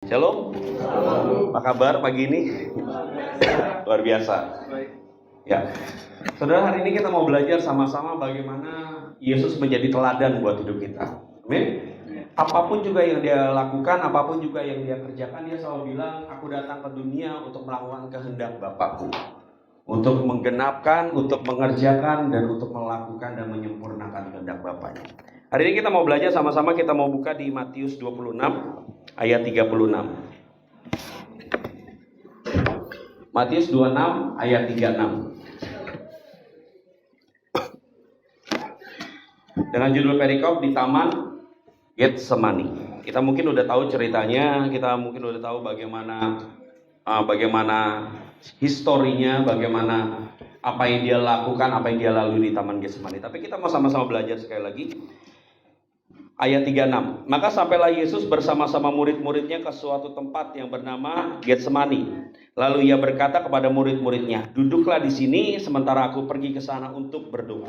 Shalom. Apa kabar pagi ini? Luar biasa. Ya. Saudara, hari ini kita mau belajar sama-sama bagaimana Yesus menjadi teladan buat hidup kita. Amin. Apapun juga yang dia lakukan, apapun juga yang dia kerjakan, dia selalu bilang, aku datang ke dunia untuk melakukan kehendak Bapakku. Untuk menggenapkan, untuk mengerjakan, dan untuk melakukan dan menyempurnakan kehendak Bapaknya. Hari ini kita mau belajar sama-sama, kita mau buka di Matius 26 ayat 36. Matius 26 ayat 36. Dengan judul perikop di Taman Getsemani. Kita mungkin udah tahu ceritanya, kita mungkin udah tahu bagaimana historinya, bagaimana apa yang dia lakukan, apa yang dia lalui di Taman Getsemani. Tapi kita mau sama-sama belajar sekali lagi. Ayat 36. Maka sampailah Yesus bersama-sama murid-muridnya ke suatu tempat yang bernama Getsemani. Lalu ia berkata kepada murid-muridnya, duduklah di sini sementara aku pergi ke sana untuk berdoa.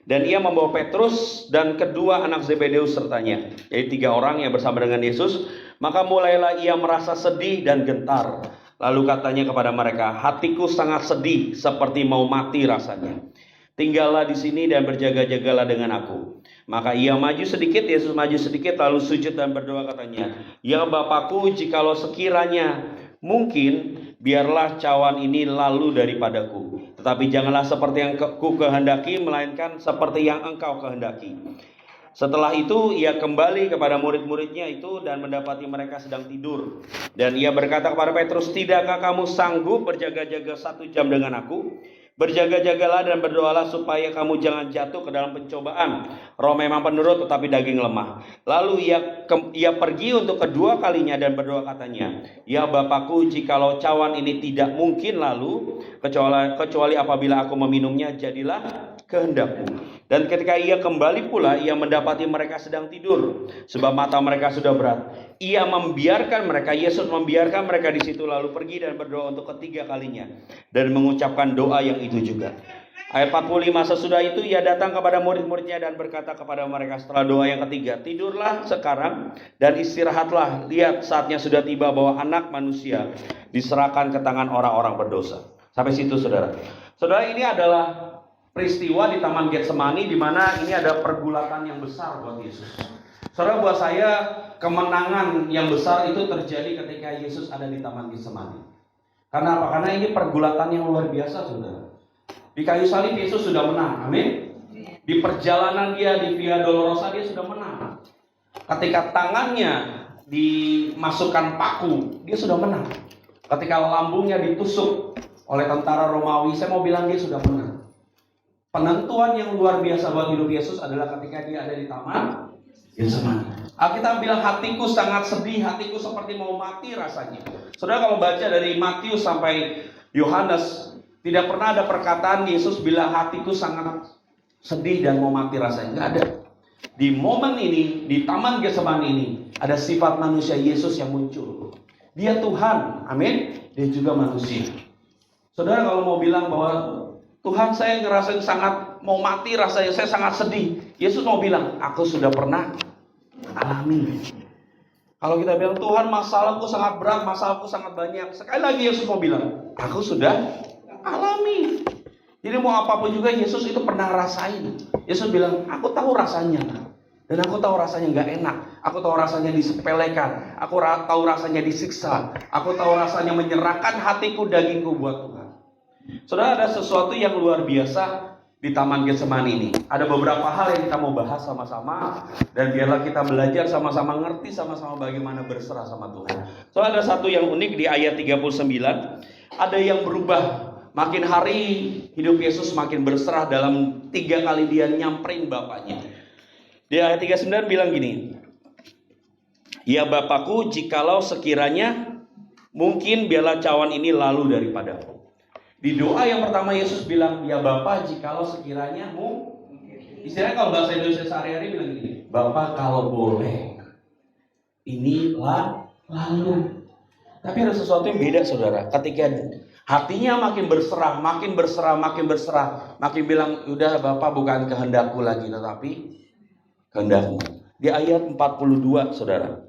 Dan ia membawa Petrus dan kedua anak Zebedeus sertanya. Jadi 3 orang yang bersama dengan Yesus. Maka mulailah ia merasa sedih dan gentar. Lalu katanya kepada mereka, hatiku sangat sedih seperti mau mati rasanya. Tinggallah di sini dan berjaga-jagalah dengan aku. Maka ia maju sedikit, Yesus maju sedikit, lalu sujud dan berdoa katanya, ya Bapakku, jikalau sekiranya mungkin, biarlah cawan ini lalu daripadaku. Tetapi janganlah seperti yang ku kehendaki, melainkan seperti yang engkau kehendaki. Setelah itu ia kembali kepada murid-muridnya itu dan mendapati mereka sedang tidur. Dan ia berkata kepada Petrus, tidakkah kamu sanggup berjaga-jaga 1 jam dengan aku? Berjaga-jagalah dan berdoalah supaya kamu jangan jatuh ke dalam pencobaan. Roh memang penurut tetapi daging lemah. Lalu ia pergi untuk kedua kalinya dan berdoa katanya, ya Bapakku, jikalau cawan ini tidak mungkin lalu, kecuali apabila aku meminumnya, jadilah kehendakmu. Dan ketika ia kembali pula, ia mendapati mereka sedang tidur, sebab mata mereka sudah berat. Ia membiarkan mereka, Yesus membiarkan mereka di situ, lalu pergi dan berdoa untuk ketiga kalinya dan mengucapkan doa yang itu juga. Ayat 45, sesudah itu ia datang kepada murid-muridnya dan berkata kepada mereka setelah doa yang ketiga, tidurlah sekarang dan istirahatlah. Lihat, saatnya sudah tiba bahwa anak manusia diserahkan ke tangan orang-orang berdosa. Sampai situ saudara. Saudara, ini adalah peristiwa di Taman Getsemani, di mana ini ada pergulatan yang besar buat Yesus. Saudara, buat saya kemenangan yang besar itu terjadi ketika Yesus ada di Taman Getsemani. Karena apa? Karena ini pergulatan yang luar biasa, saudara. Di kayu salib Yesus sudah menang, amin. Di perjalanan dia di Via Dolorosa dia sudah menang. Ketika tangannya dimasukkan paku, dia sudah menang. Ketika lambungnya ditusuk oleh tentara Romawi, saya mau bilang dia sudah menang. Penentuan yang luar biasa buat hidup Yesus adalah ketika dia ada di Taman Getsemani. Alkitab bilang hatiku sangat sedih, hatiku seperti mau mati rasanya. Saudara, kalau baca dari Matius sampai Yohanes, tidak pernah ada perkataan Yesus bilang hatiku sangat sedih dan mau mati rasanya. Enggak ada. Di momen ini, di Taman Getsemani ini, ada sifat manusia Yesus yang muncul. Dia Tuhan, amin. Dia juga manusia. Saudara, kalau mau bilang bahwa Tuhan, saya ngerasain sangat mau mati rasanya, saya sangat sedih. Yesus mau bilang, aku sudah pernah alami. Kalau kita bilang, Tuhan masalahku sangat berat, masalahku sangat banyak. Sekali lagi Yesus mau bilang, aku sudah alami. Jadi mau apapun juga Yesus itu pernah rasain. Yesus bilang, aku tahu rasanya. Dan aku tahu rasanya gak enak. Aku tahu rasanya disepelekan. Aku tahu rasanya disiksa. Aku tahu rasanya menyerahkan hatiku, dagingku buat Tuhan. Saudara, ada sesuatu yang luar biasa di Taman Getsemani ini. Ada beberapa hal yang kita mau bahas sama-sama. Dan biarlah kita belajar sama-sama, ngerti sama-sama bagaimana berserah sama Tuhan. Soalnya ada satu yang unik di ayat 39. Ada yang berubah. Makin hari hidup Yesus makin berserah dalam 3 kali dia nyamperin Bapaknya. Di ayat 39 bilang gini, ya Bapakku, jikalau sekiranya mungkin biarlah cawan ini lalu daripadaku. Di doa yang pertama Yesus bilang, ya Bapa, jikalau sekiranya istilahnya kalau bahasa Indonesia sehari-hari bilang gini, Bapa kalau boleh, inilah lalu. Tapi ada sesuatu yang beda saudara. Ketika hatinya makin berserah, makin bilang, udah Bapa bukan kehendakku lagi, tetapi kehendakmu. Di ayat 42 saudara.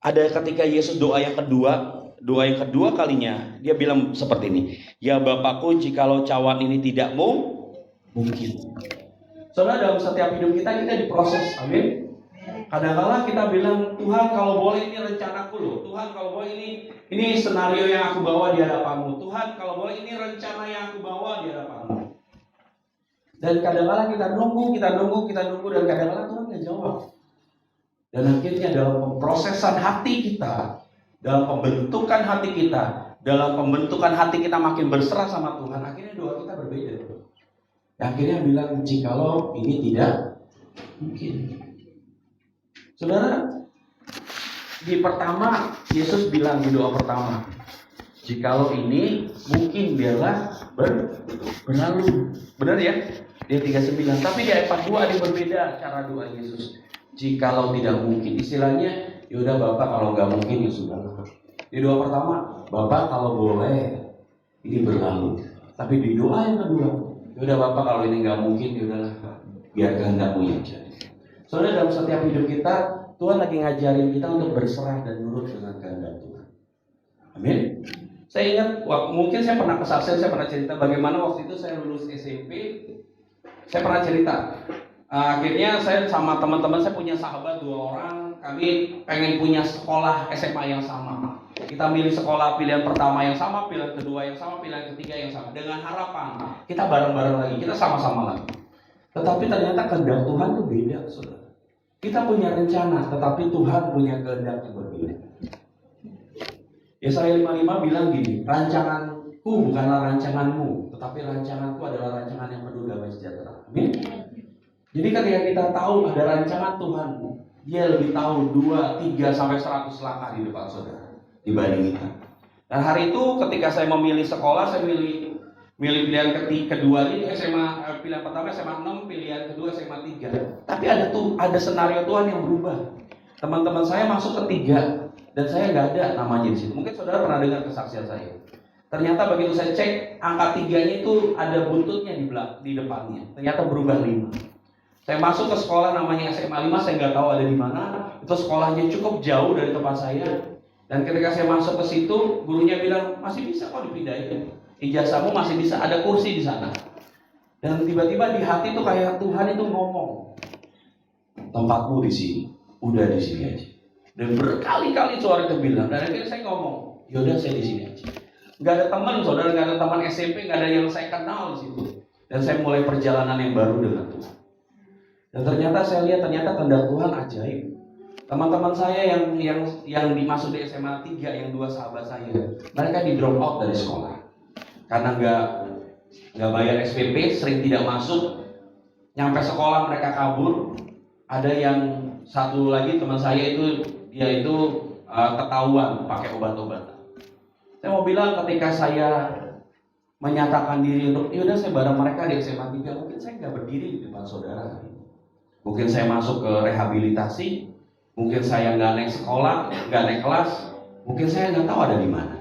Ada ketika Yesus doa yang kedua kalinya, dia bilang seperti ini. Ya Bapakku, jikalau cawan ini tidak mungkin. Soalnya dalam setiap hidup kita diproses, amin. Kadang-kala kita bilang, Tuhan kalau boleh ini rencanaku loh. Tuhan kalau boleh ini senario yang aku bawa di hadapanmu. Tuhan kalau boleh ini rencana yang aku bawa di hadapanmu. Dan kadang-kala kita nunggu dan kadang-kala Tuhan nggak jawab. Dan akhirnya dalam pemprosesan hati kita, dalam pembentukan hati kita makin berserah sama Tuhan, akhirnya doa kita berbeda. Akhirnya bilang, jikalau ini tidak mungkin. Saudara, di pertama Yesus bilang di doa pertama, jikalau ini mungkin biarlah berlalu. Benar ya? Dia 39. Tapi di ayat 42 ada berbeda cara doa Yesus. Jikalau tidak mungkin, istilahnya, yaudah Bapak kalau nggak mungkin ya sudah. Di doa pertama, Bapak kalau boleh ini berlalu. Tapi di doa yang kedua, yaudah Bapak kalau ini nggak mungkin, yaudahlah biar kehendakmu yang jadi. Soalnya dalam setiap hidup kita, Tuhan lagi ngajarin kita untuk berserah dan nurut dengan kehendak Tuhan. Amin. Saya ingat, mungkin saya pernah kesaksian, saya pernah cerita bagaimana waktu itu saya lulus SMP. Saya pernah cerita. Akhirnya saya sama teman-teman saya punya sahabat 2 orang, kami pengen punya sekolah SMA yang sama. Kita milih sekolah pilihan pertama yang sama, pilihan kedua yang sama, pilihan ketiga yang sama. Dengan harapan kita bareng-bareng lagi, kita sama-sama lagi. Tetapi ternyata kehendak Tuhan itu beda, saudara. Kita punya rencana, tetapi Tuhan punya kehendak yang berbeda. Yesaya 55 bilang gini, rancanganku bukanlah rancanganmu, tetapi rancanganku adalah rancangan yang penuh damai sejahtera. Amin. Jadi ketika kita tahu ada rancangan Tuhan, dia lebih tahu 2, 3, sampai 100 langkah di depan saudara dibanding kita. Dan hari itu ketika saya memilih sekolah, saya milih pilihan kedua ini SMA, pilihan pertama SMA 6, pilihan kedua SMA 3. Tapi ada senario Tuhan yang berubah. Teman-teman saya masuk ke 3 dan saya nggak ada namanya di situ. Mungkin saudara pernah dengar kesaksian saya. Ternyata begitu saya cek, angka 3-nya itu ada buntutnya di depannya. Ternyata berubah 5. Saya masuk ke sekolah namanya SMA 5, saya nggak tahu ada di mana. Itu sekolahnya cukup jauh dari tempat saya. Dan ketika saya masuk ke situ, gurunya bilang, masih bisa kok dipindahin. Ijazahmu masih bisa, ada kursi di sana. Dan tiba-tiba di hati tuh kayak Tuhan itu ngomong, tempatmu di sini, udah di sini aja. Dan berkali-kali suara itu bilang, dan akhirnya saya ngomong, yaudah saya di sini aja. Gak ada teman, saudara, gak ada teman SMP, gak ada yang saya kenal di situ. Dan saya mulai perjalanan yang baru dengan Tuhan. Dan ternyata saya lihat kehendak Tuhan ajaib. Teman-teman saya yang dimasuk di SMA 3, yang 2 sahabat saya, mereka di drop out dari sekolah karena nggak bayar SPP, sering tidak masuk. Nyampe sekolah mereka kabur. Ada yang satu lagi teman saya dia itu ketahuan pakai obat-obatan. Saya mau bilang ketika saya menyatakan diri untuk, yaudah saya bareng mereka di SMA 3, mungkin saya nggak berdiri di depan saudara. Mungkin saya masuk ke rehabilitasi, mungkin saya nggak naik sekolah, nggak naik kelas, mungkin saya nggak tahu ada di mana.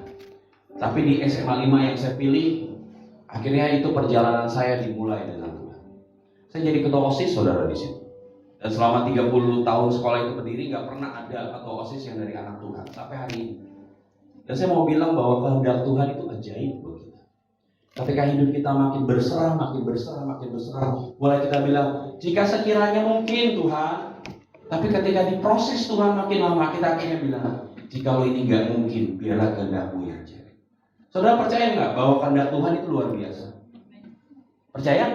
Tapi di SMA 5 yang saya pilih, akhirnya itu perjalanan saya dimulai dengan Tuhan. Saya jadi ketua OSIS, saudara, di situ. Dan selama 30 tahun sekolah itu berdiri, nggak pernah ada ketua OSIS yang dari anak Tuhan sampai hari ini. Dan saya mau bilang bahwa kehendak Tuhan itu ajaib buat kita. Ketika hidup kita makin berserah, mulai kita bilang, jika sekiranya mungkin Tuhan, tapi ketika diproses Tuhan makin lama, kita akhirnya bilang, jikalau ini nggak mungkin, biarlah kehendak-Mu yang jadi. Saudara percaya nggak bahwa kehendak Tuhan itu luar biasa? Percaya?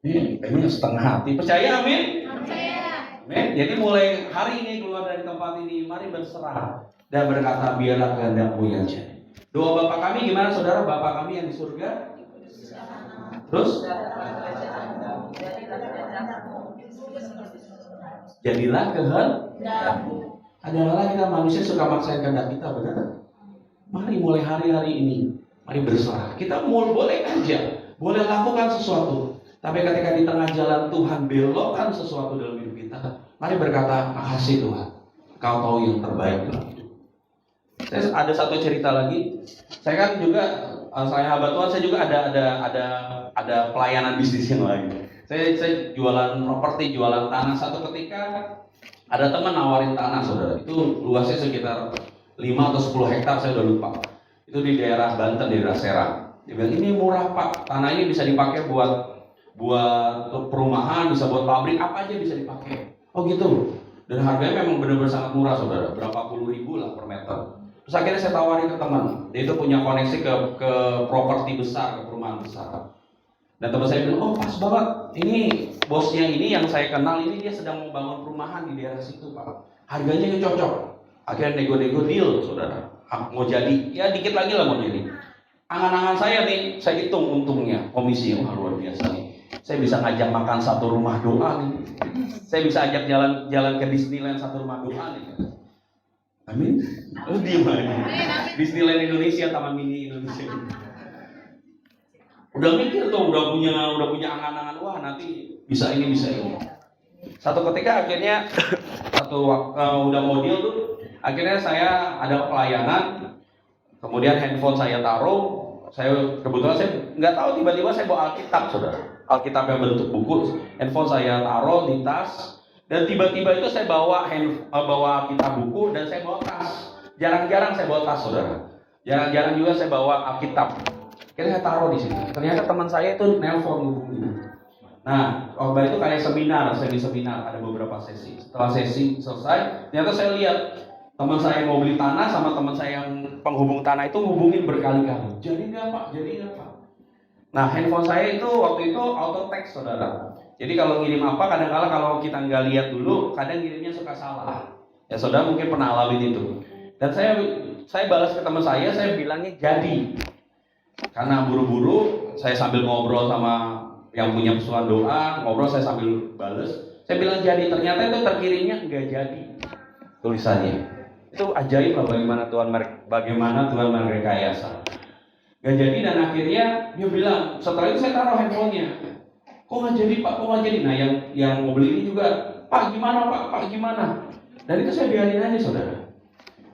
Ini setengah hati. Percaya, amin? Percaya. Amin. Jadi mulai hari ini keluar dari tempat ini, mari berserah dan berkata, biarlah kehendak-Mu yang jadi. Doa Bapa kami gimana, saudara? Bapa kami yang di surga. Terus? Jadilah kehendak-Mu. Adalah kita manusia suka maksain kehendak kita, benar? Mari mulai hari-hari ini, mari berserah. Kita boleh aja, boleh lakukan sesuatu. Tapi ketika di tengah jalan Tuhan belokkan sesuatu dalam hidup kita, mari berkata, makasih Tuhan, Kau tahu yang terbaik dalam hidup. Saya ada satu cerita lagi. Saya kan juga selain hamba Tuhan, saya juga ada pelayanan bisnis yang lain. Saya jualan properti, jualan tanah. Satu ketika Ada teman nawarin tanah, saudara. Itu luasnya sekitar 5 atau 10 hektar, saya udah lupa. Itu di daerah Banten, di daerah Serang. Dia bilang, ini murah Pak, tanah ini bisa dipakai buat perumahan, bisa buat pabrik, apa aja bisa dipakai. Oh gitu. Dan harganya memang benar-benar sangat murah, saudara. Berapa puluh ribu lah per meter. Terus akhirnya saya tawarin ke teman. Dia itu punya koneksi ke properti besar, ke perumahan besar. Dan teman saya bilang, oh pas banget. Ini bosnya ini yang saya kenal ini, dia sedang membangun perumahan di daerah situ Pak. Harganya cocok. Akhirnya nego-nego deal, saudara. Mau jadi, ya dikit lagi lah mau jadi. Angan-angan saya nih, saya hitung untungnya. Komisi, wah luar biasa nih. Saya bisa ngajak makan satu rumah doa nih. Saya bisa ajak jalan ke Disneyland satu rumah doa nih. Amin. Oh diem aja. Disneyland Indonesia, Taman Mini Indonesia. Udah mikir tuh, udah punya angan-angan, wah nanti bisa ini. Satu ketika akhirnya udah mau deal tuh, akhirnya saya ada pelayanan, kemudian handphone saya taruh. Kebetulan saya nggak tahu, tiba-tiba saya bawa Alkitab, saudara. Alkitab yang bentuk buku, handphone saya taruh di tas, dan tiba-tiba itu saya bawa Alkitab buku dan saya bawa tas. Jarang-jarang saya bawa tas, saudara. Jarang-jarang juga saya bawa Alkitab. Akhirnya saya taruh di sini. Ternyata teman saya itu nelpon hubungin. Nah, waktu itu kayak seminar, ada beberapa sesi. Setelah sesi selesai, ternyata saya lihat teman saya yang mau beli tanah sama teman saya yang penghubung tanah itu hubungin berkali-kali. Jadi nggak Pak. Nah, handphone saya itu waktu itu auto text, saudara. Jadi kalau ngirim apa, kadang-kala kalau kita nggak lihat dulu, kadang ngirimnya suka salah. Ya saudara mungkin pernah alamin itu. Dan saya balas ke teman saya bilangnya jadi. Karena buru-buru, saya sambil ngobrol sama yang punya pesuan doa, saya sambil balas. Saya bilang jadi, ternyata itu terkirimnya nggak jadi tulisannya. Itu ajaib lah bagaimana Tuhan merekayasa. Gak jadi, dan akhirnya dia bilang, setelah itu saya taruh handphonenya. Kok nggak jadi Pak, kok nggak jadi? Nah yang mau beli ini juga, Pak gimana Pak gimana? Dan itu saya biarin aja, saudara.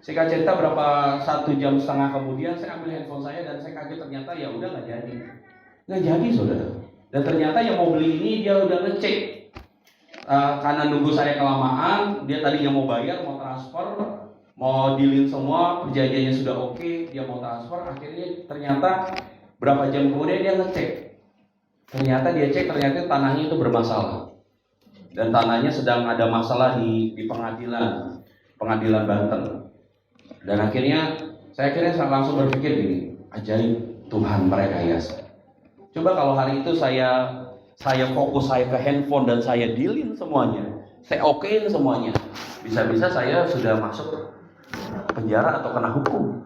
Singkat cerita, berapa 1,5 jam kemudian saya ambil handphone saya dan saya kaget, ternyata ya udah nggak jadi, saudara. Dan ternyata yang mau beli ini dia udah ngecek. Karena nunggu saya kelamaan, dia tadinya mau bayar, mau transfer, mau dealin semua, perjanjiannya sudah oke, dia mau transfer. Akhirnya ternyata berapa jam kemudian dia ngecek. Ternyata tanahnya itu bermasalah. Dan tanahnya sedang ada masalah di pengadilan Banten. Dan akhirnya saya langsung berpikir gini, ajaib Tuhan merekayasa. Coba kalau hari itu saya fokus ke handphone dan saya dealin semuanya, saya okein semuanya, bisa-bisa saya sudah masuk penjara atau kena hukum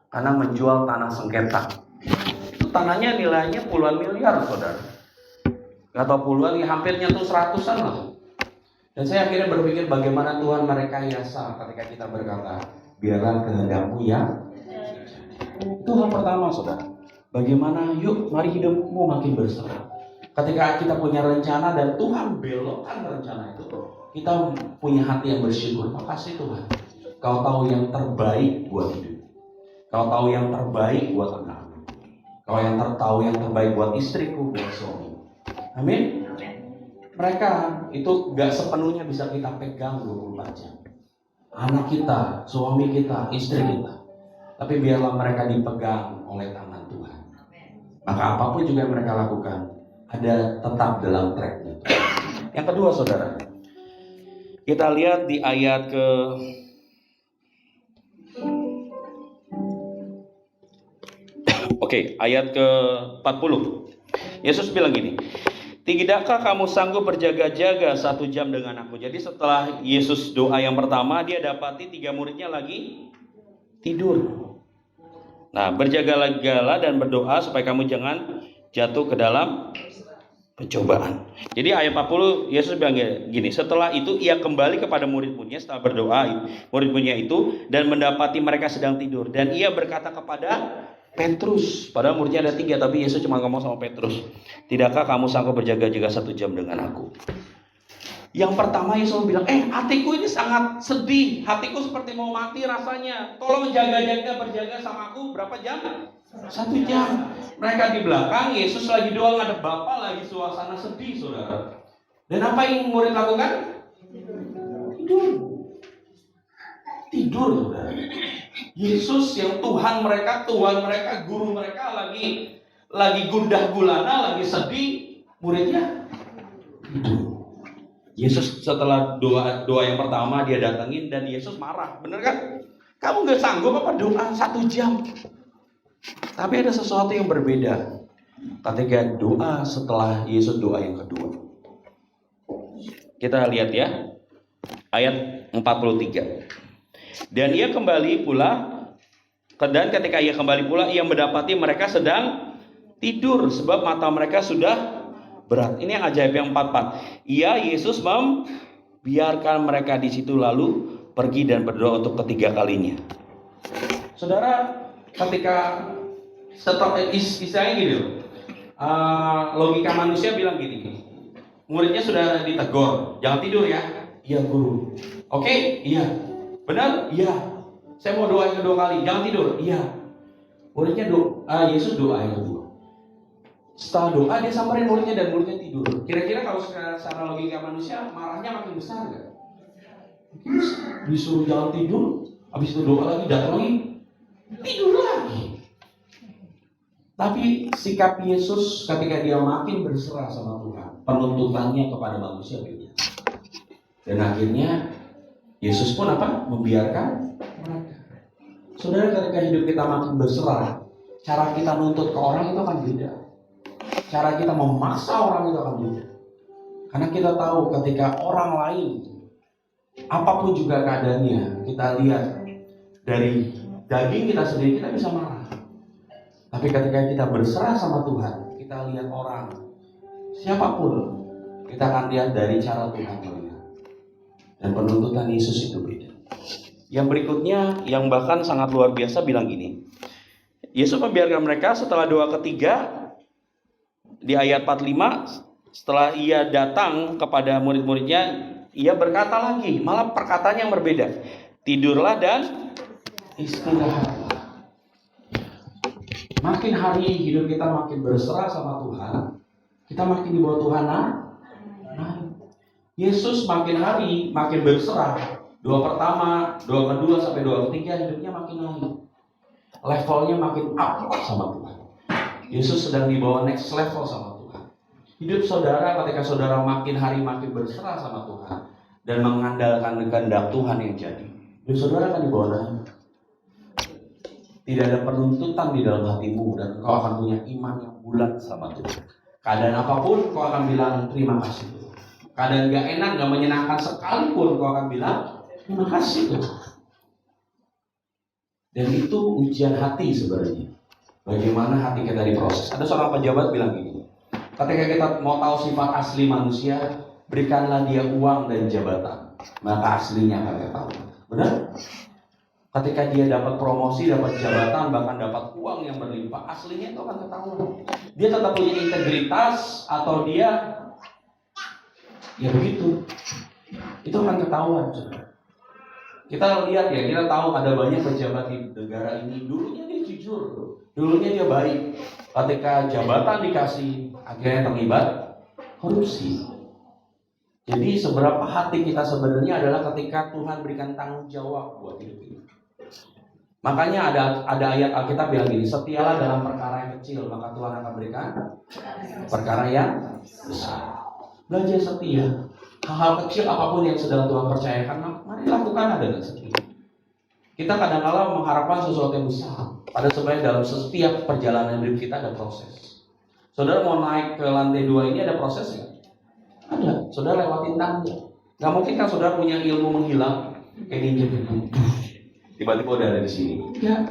karena menjual tanah sengketa. Itu tanahnya nilainya puluhan miliar, saudara. Gak tau puluhan, hampir nyentuh 100-an lah. Dan saya akhirnya berpikir bagaimana Tuhan merekayasa ketika kita berkata, biarlah kehendakmu yang itu hal pertama, saudara. Bagaimana, yuk mari hidupmu makin berserah. Ketika kita punya rencana dan Tuhan belokkan rencana itu, kita punya hati yang bersyukur. Makasih Tuhan, Kau tahu yang terbaik buat hidup. Kau tahu yang terbaik buat anakku. Kau yang tahu yang terbaik buat istriku, buat suami. Amin. Mereka itu gak sepenuhnya bisa kita pegang 24 jam. Anak kita, suami kita, istri kita. Tapi biarlah mereka dipegang oleh tangan Tuhan. Maka apapun juga yang mereka lakukan, ada tetap dalam tracknya. Yang kedua, saudara, kita lihat di ayat ayat ke-40. Yesus bilang gini, tidakkah kamu sanggup berjaga-jaga 1 jam dengan aku? Jadi setelah Yesus doa yang pertama, dia dapati 3 muridnya lagi tidur. Nah, berjaga-jagalah dan berdoa supaya kamu jangan jatuh ke dalam pencobaan. Jadi ayat 40 Yesus bilang gini, setelah itu ia kembali kepada murid-muridnya setelah berdoa murid-muridnya itu dan mendapati mereka sedang tidur. Dan ia berkata kepada Petrus, padahal muridnya ada 3 tapi Yesus cuma ngomong sama Petrus, tidakkah kamu sanggup berjaga-jaga 1 jam dengan aku? Yang pertama Yesus bilang, hatiku ini sangat sedih, hatiku seperti mau mati rasanya, tolong berjaga sama aku berapa jam? 1 jam. Mereka di belakang, Yesus lagi doa ngadep Bapa, lagi suasana sedih, saudara. Dan apa yang murid lakukan? Tidur, saudara. Yesus yang Tuhan mereka, guru mereka lagi gundah gulana, lagi sedih, muridnya tidur. Yesus setelah doa yang pertama dia datangin dan Yesus marah, bener kan? Kamu nggak sanggup apa doa 1 jam? Tapi ada sesuatu yang berbeda ketika doa setelah Yesus doa yang kedua. Kita lihat ya, ayat 43. Dan ia kembali pula, dan ketika ia kembali pula, ia mendapati mereka sedang tidur, sebab mata mereka sudah berat. Ini yang ajaib yang 44. Yesus membiarkan mereka di situ lalu pergi dan berdoa untuk ketiga kalinya. Saudara, ketika istilahnya gini loh, logika manusia bilang gini, muridnya sudah ditegur, jangan tidur ya. Iya guru. Oke, iya. Benar? Iya. Saya mau doa yang kedua kali, jangan tidur. Iya. Muridnya Yesus doa yang kedua. Setelah doa dia samperin muridnya dan muridnya tidur. Kira-kira kalau secara logika manusia marahnya makin besar nggak? Disuruh jangan tidur, habis itu doa lagi, datang lagi, tidur lagi. Tapi sikap Yesus ketika dia makin berserah sama Tuhan, penuntutannya kepada manusia beda. Dan akhirnya Yesus pun membiarkan mereka. Saudara, ketika hidup kita makin berserah, cara kita nuntut ke orang itu akan beda. Cara kita memaksa orang itu akan beda. Karena kita tahu ketika orang lain, apapun juga keadaannya, kita lihat dari daging kita sendiri, kita bisa marah. Tapi ketika kita berserah sama Tuhan, kita lihat orang, siapapun, kita akan lihat dari cara Tuhan melihat. Dan penuntutan Yesus itu beda. Yang berikutnya, yang bahkan sangat luar biasa bilang gini. Yesus membiarkan mereka setelah doa ketiga, di ayat 45, setelah ia datang kepada murid-muridnya, ia berkata lagi, malah perkataan yang berbeda. Tidurlah dan istirahatlah. Makin hari hidup kita makin berserah sama Tuhan, kita makin dibawa Tuhan naik. Yesus makin hari makin berserah. Doa pertama, doa kedua sampai doa ketiga hidupnya makin naik. Levelnya makin up sama Tuhan. Yesus sedang dibawa next level sama Tuhan. Hidup saudara ketika saudara makin hari makin berserah sama Tuhan dan mengandalkan kehendak Tuhan yang jadi, hidup saudara akan dibawa naik. Tidak ada penuntutan di dalam hatimu dan kau akan punya iman yang bulat sama Tuhan. Keadaan apapun kau akan bilang terima kasih Tuhan. Keadaan gak enak, gak menyenangkan sekalipun kau akan bilang terima kasih Tuhan. Dan itu ujian hati sebenarnya. Bagaimana hati kita diproses. Ada seorang pejabat bilang gini, ketika kita mau tahu sifat asli manusia, berikanlah dia uang dan jabatan, maka aslinya akan ketahuan. Benar? Ketika dia dapat promosi, dapat jabatan, bahkan dapat uang yang berlimpah, aslinya itu akan ketahuan. Dia tetap punya integritas atau dia ya begitu. Itu akan ketahuan. Kita lihat ya, kita tahu ada banyak pejabat di negara ini, dulunya dia jujur, dulunya dia baik. Ketika jabatan dikasih, akhirnya terlibat korupsi. Jadi seberapa hati kita sebenarnya adalah ketika Tuhan berikan tanggung jawab buat hidup kita. Makanya ada ayat Alkitab bilang gini, setialah dalam perkara yang kecil, maka Tuhan akan berikan perkara yang besar. Belajar setia. Hal-hal kecil apapun yang sedang Tuhan percayakan, mari lakukan dengan setia. Kita kadang-kadang mengharapkan sesuatu yang besar. Pada sebenarnya dalam setiap perjalanan hidup kita ada proses. Saudara mau naik ke lantai 2 ini ada prosesnya? Ada. Saudara lewatin tangga. Gak mungkin kan saudara punya ilmu menghilang kayak ninja gitu. Tiba-tiba udah ada di sini. Ya,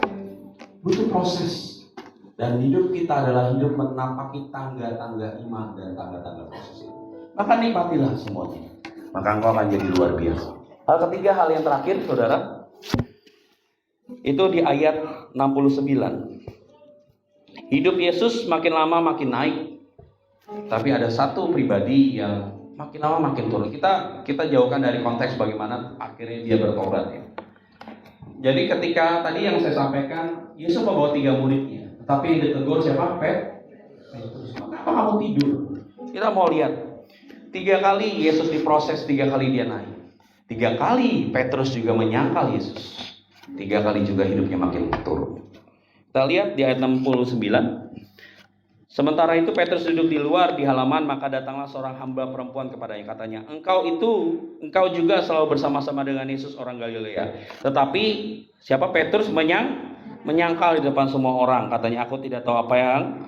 butuh proses. Dan hidup kita adalah hidup menampaki tangga-tangga iman dan tangga-tangga proses itu. Maka nikmatilah semuanya. Maka engkau akan jadi luar biasa. Hal ketiga, hal yang terakhir, saudara, itu di ayat 69. Hidup Yesus makin lama makin naik. Tapi ada satu pribadi yang makin lama makin turun. Kita jauhkan dari konteks bagaimana akhirnya dia bertobat ya. Jadi ketika tadi yang saya sampaikan, Yesus membawa 3 muridnya, tetapi yang ditegur siapa? Petrus. Kenapa kamu tidur? Kita mau lihat 3 kali Yesus diproses, 3 kali dia naik. 3 kali Petrus juga menyangkal Yesus. 3 kali juga hidupnya makin turun. Kita lihat di ayat 69. Sementara itu Petrus duduk di luar di halaman, maka datanglah seorang hamba perempuan kepadanya, katanya, engkau juga selalu bersama-sama dengan Yesus orang Galilea. Tetapi siapa? Petrus menyangkal di depan semua orang, katanya, aku tidak tahu apa yang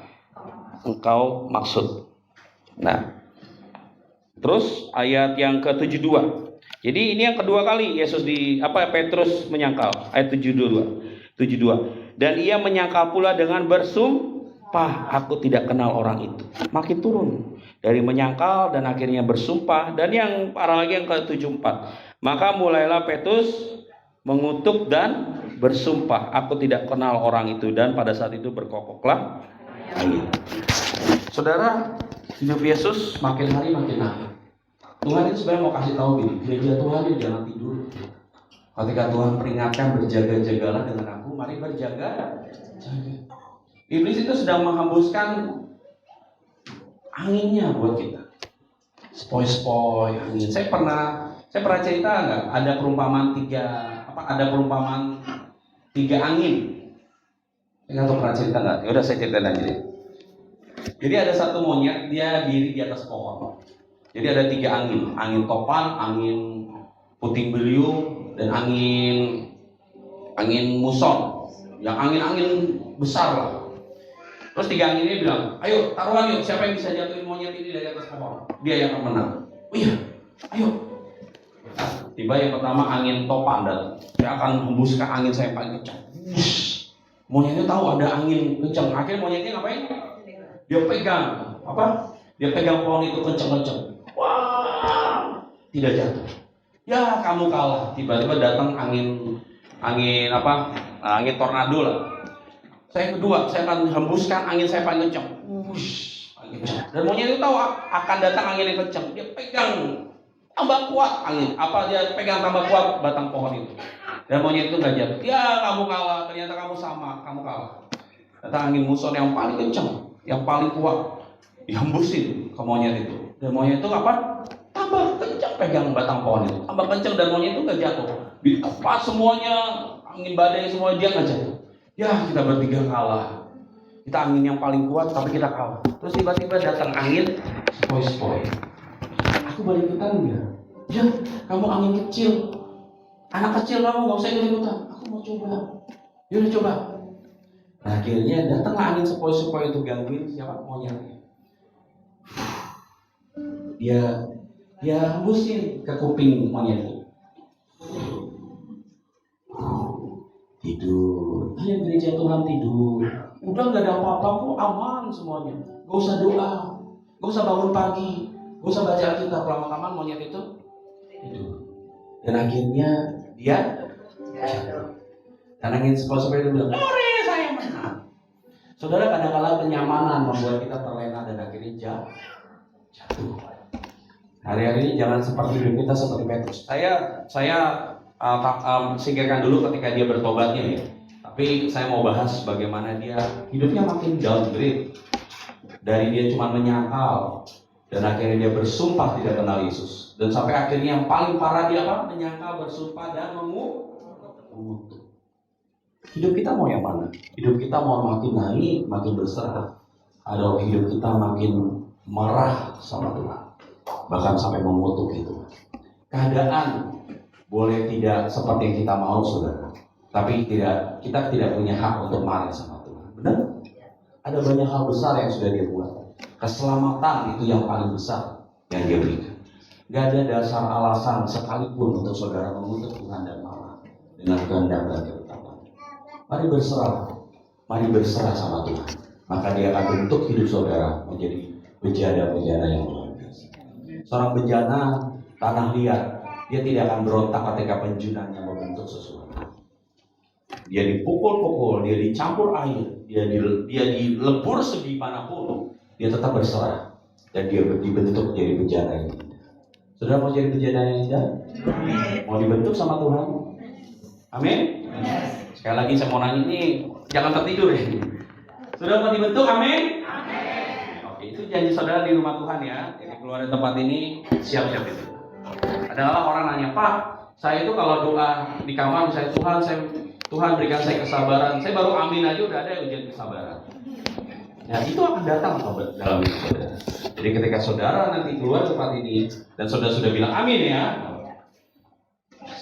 engkau maksud. Nah, terus ayat yang ke-72. Jadi ini yang kedua kali Petrus menyangkal. Ayat 72. Dan ia menyangkal pula dengan bersumpah, aku tidak kenal orang itu. Makin turun dari menyangkal dan akhirnya bersumpah. Dan yang parah lagi yang ke-74. Maka mulailah Petrus mengutuk dan bersumpah, aku tidak kenal orang itu. Dan pada saat itu berkokoklah air. Saudara, hidup Yesus makin hari makin naik. Tuhan itu sebenarnya mau kasih tahu gini, gereja Tuhan itu jangan tidur. Ketika Tuhan peringatkan berjaga-jagalah dengan aku, mari berjaga. Iblis itu sedang menghembuskan anginnya buat kita. Spoi-spoi angin. Saya pernah cerita nggak? Ada perumpamaan tiga angin. Saya nggak tahu pernah cerita nggak? Ya udah saya ceritain aja deh. Jadi ada satu monyet, dia diri di atas pohon. Jadi ada 3 angin, angin topan, angin puting beliung, dan angin muson. Yang angin besar lah. Terus 3 angin ini bilang, ayo taruhan yuk, siapa yang bisa jatuhin monyet ini dari atas pohon? Dia yang akan menang. Oh iya, ayo. Tiba yang pertama angin topan, dan saya akan hembuskan angin saya paling kencang. Monyetnya tahu ada angin kencang. Akhirnya monyetnya ngapain? Dia pegang pohon itu kencang-kencang. Wah, tidak jatuh. Ya, kamu kalah. Tiba-tiba datang angin tornado lah. Saya kedua, saya akan hembuskan angin saya paling kencang. Paling kencang. Dan monyet itu tahu akan datang angin yang kencang. Dia pegang tambah kuat angin. Dia pegang tambah kuat batang pohon itu. Dan monyet itu nggak jatuh. Ya, kamu kalah. Ternyata kamu sama. Kamu kalah. Datang angin muson yang paling kencang, yang paling kuat, dihembusin ke monyet itu. Dan monyet itu tambah kencang pegang batang pohon itu, tambah kencang, dan monyet itu nggak jatuh. Ditepat semuanya, angin badai semua, dia nggak jatuh. Ya, kita bertiga kalah. Kita angin yang paling kuat, tapi kita kalah. Terus tiba-tiba datang angin sepoi-sepoi. Aku boleh ikutan nggak? Ya, kamu angin kecil, anak kecil, kamu nggak usah ikut-ikutan. Aku mau coba. Yaudah coba. Nah, akhirnya datanglah angin sepoi-sepoi itu gangguin siapa? Monyetnya. Dia hembusin ke kuping monyet itu. Tidur. Ayo gereja Tuhan tidur. Udah nggak ada apa-apa kok, aman semuanya. Gak usah doa, gak usah bangun pagi, gak usah baca Alkitab. Lama-lama monyet itu tidur. Dan akhirnya dia jatuh. Dan angin sepoi-sepoi itu bilang, saya menang. Saudara, kadang-kadang kenyamanan membuat kita terlena dan akhirnya jatuh. Hari-hari ini jangan seperti hidup kita seperti Petrus. Saya singkirkan dulu ketika dia bertobatnya ya. Tapi saya mau bahas bagaimana dia hidupnya makin downgrade. Dari dia cuma menyangkal dan akhirnya dia bersumpah tidak kenal Yesus. Dan sampai akhirnya yang paling parah dia menyangkal, bersumpah, dan mengutuk. Hidup kita mau yang mana? Hidup kita mau makin naik, makin berserah, atau hidup kita makin marah sama Tuhan, bahkan sampai mengutuk itu? Keadaan boleh tidak seperti yang kita mau, saudara, tapi kita tidak punya hak untuk marah sama Tuhan. Benar? Ada banyak hal besar yang sudah dia buat. Keselamatan itu yang paling besar yang dia berikan. Gak ada dasar alasan sekalipun untuk saudara mengutuk Tuhan dan marah dengan kehendak dan ketetapan. Mari berserah sama Tuhan. Maka dia akan bentuk hidup saudara menjadi bejana-bejana yang luar biasa. Seorang bejana tanah liat, dia tidak akan berontak ketika penjunanya membentuk sesuatu. Dia dipukul-pukul, dia dicampur air, dia dilebur segimanapun, dia tetap berserah dan dia dibentuk jadi bejana yang indah. Saudara mau jadi bejana yang indah? Mau dibentuk sama Tuhan? Amin. Sekali lagi saya mau nanya ini, jangan tertidur ya. Sudah mau dibentuk, amin? Amin. Oke, itu janji saudara di rumah Tuhan ya. Jadi keluar dari tempat ini siap-siap itu. Kadang-kadang orang nanya, Pak, saya itu kalau doa di kamar, misalnya Tuhan berikan saya kesabaran, saya baru amin aja udah ada ujian kesabaran. Ya itu akan datang dalam hidup saudara. Jadi ketika saudara nanti keluar tempat ini dan saudara sudah bilang amin ya,